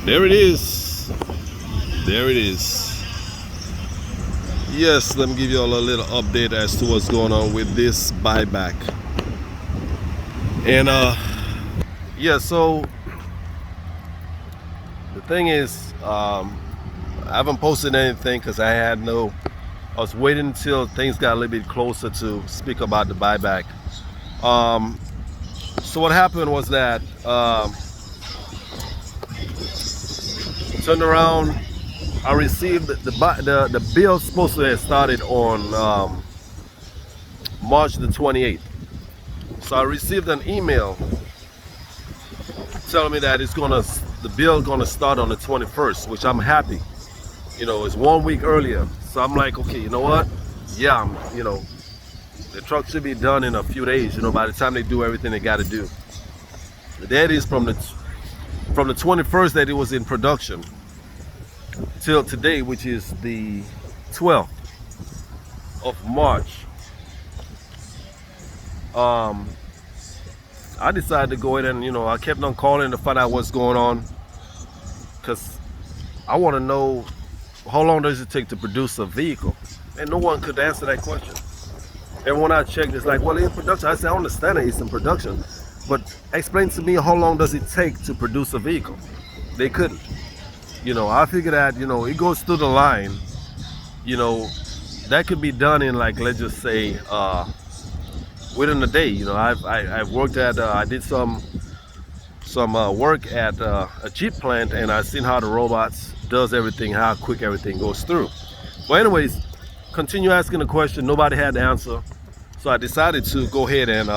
There it is. There it is. Yes, let me give you all a little update as to what's going on with this buyback. And yeah, so the thing is, I haven't posted anything because I was waiting until things got a little bit closer to speak about the buyback. So what happened was that turned around. I received the bill supposed to have started on March the 28th. So I received an email telling me that the bill gonna start on the 21st, which I'm happy. You know, it's 1 week earlier. So I'm like, okay, you know what? Yeah, the truck should be done in a few days. By the time they do everything they got to do. That is from the 21st that it was in production till today, which is the 12th of March. I decided to go ahead and I kept on calling to find out what's going on, because I want to know how long does it take to produce a vehicle, and no one could answer that question. And when I checked, it's like, well, it's in production. I said, I understand it's in production, but explain to me how long does it take to produce a vehicle. They couldn't. I figured that it goes through the line. That could be done in, like, let's just say within a day. I've worked at I did some work at a Jeep plant, and I've seen how the robots does everything, how quick everything goes through. Well, anyways, continue asking the question. Nobody had the answer, so I decided to go ahead and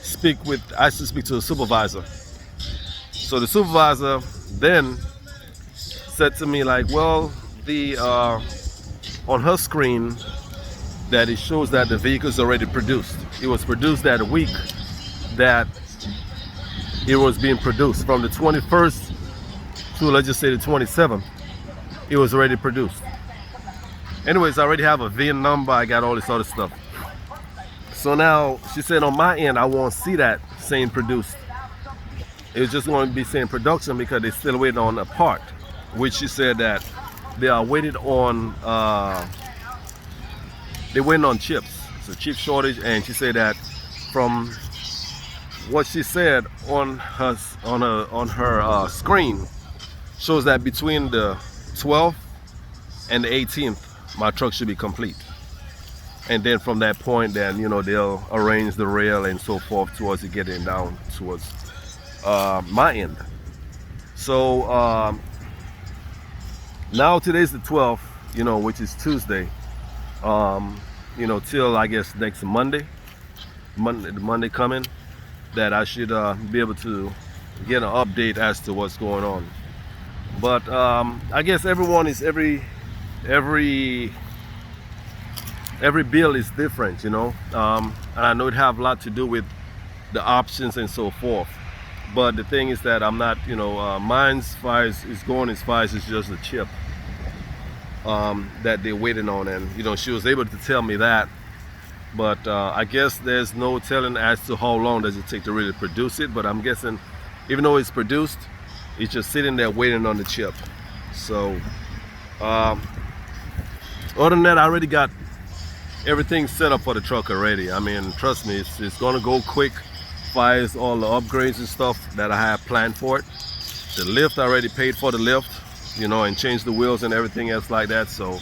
speak to the supervisor. So the supervisor then said to me, like, well, the on her screen that it shows that the vehicle is already produced. It was produced that week that it was being produced. From the 21st to, let's just say, the 27th, it was already produced. Anyways, I already have a VIN number. I got all this other stuff. So now she said on my end, I won't see that saying produced. It's just going to be saying production because they're still waiting on a part, which she said that they are waiting on. They're waiting on chips. It's a chip shortage, and she said that from what she said on her screen shows that between the 12th and the 18th, my truck should be complete. And then from that point, then they'll arrange the rail and so forth towards it getting down towards my end. So now today's the 12th, which is Tuesday. Till I guess next Monday coming, that I should be able to get an update as to what's going on. But I guess everyone is every bill is different, and I know it have a lot to do with the options and so forth. But the thing is that I'm not, mine's far as is going as far as it's just a chip that they're waiting on, and she was able to tell me that. But I guess there's no telling as to how long does it take to really produce it. But I'm guessing, even though it's produced, it's just sitting there waiting on the chip. So other than that, I already got everything set up for the truck already. I mean, trust me, it's gonna go quick. Fires all the upgrades and stuff that I have planned for it. The lift, I already paid for the lift, and changed the wheels and everything else like that. So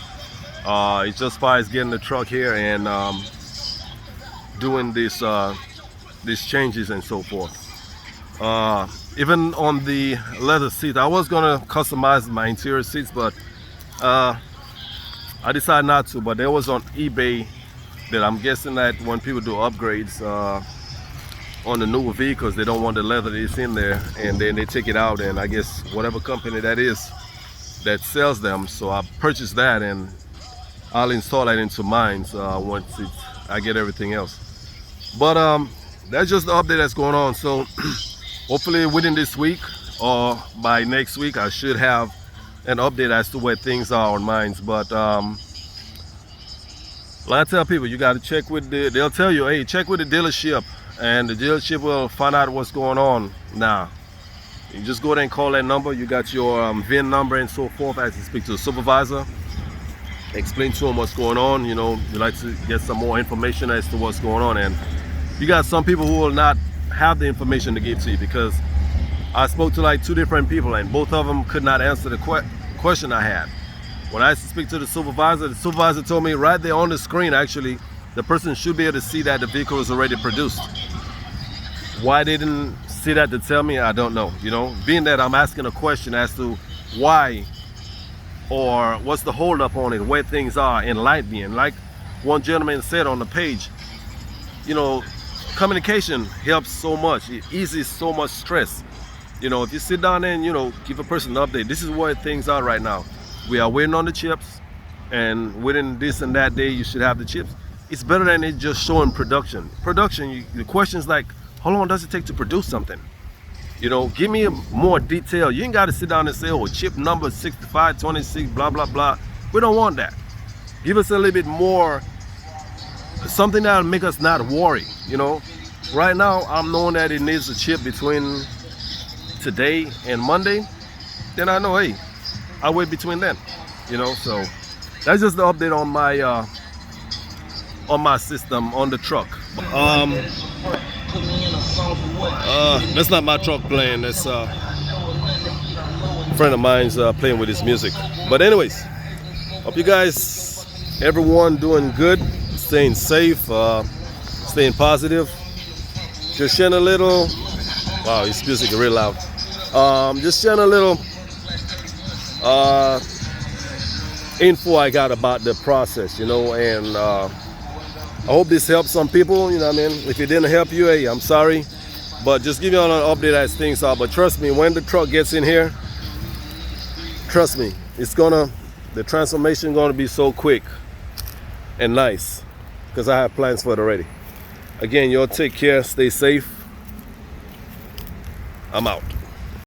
it's just far as getting the truck here and doing these changes and so forth. Even on the leather seat, I was gonna customize my interior seats, but I decided not to. But there was on eBay that I'm guessing that when people do upgrades on the newer vehicles, they don't want the leather that's in there, and then they take it out, and I guess whatever company that is that sells them. So I purchased that, and I'll install that into mine once I get everything else. But that's just the update that's going on. So hopefully within this week or by next week, I should have an update as to where things are on mine. But like I tell people, you got to check with they'll tell you, hey, check with the dealership, and the dealership will find out what's going on now. You just go there and call that number. You got your VIN number and so forth as you speak to the supervisor. Explain to them what's going on. You know, you like to get some more information as to what's going on. And you got some people who will not have the information to give to you, because I spoke to like 2 different people and both of them could not answer the question I had. When I speak to the supervisor told me right there on the screen, actually, the person should be able to see that the vehicle is already produced. Why they didn't see that to tell me, I don't know. You know, being that I'm asking a question as to why or what's the hold up on it, where things are, enlighten me. And like one gentleman said on the page, you know, communication helps so much. It eases so much stress. You know, if you sit down and, you know, give a person an update, this is where things are right now. We are waiting on the chips, and within this and that day you should have the chips. It's better than it just showing production. The question is like, how long does it take to produce something? You know, give me more detail. You ain't got to sit down and say, oh, chip number 6526, blah, blah, blah. We don't want that. Give us a little bit more, something that'll make us not worry. You know, right now I'm knowing that it needs a chip between today and Monday. Then I know, hey, I'll wait between then. You know, so that's just the update on my system on the truck. That's not my truck playing. That's a friend of mine's playing with his music. But anyways, hope you guys, everyone doing good, staying safe, staying positive. Just sharing a little. Wow, his music is real loud. Just sharing a little info I got about the process, you know, and I hope this helps some people. You know what I mean? If it didn't help you, hey, I'm sorry, but just give you an update as things are. But trust me, when the truck gets in here, trust me, the transformation gonna be so quick and nice, because I have plans for it already. Again, y'all take care, stay safe. I'm out.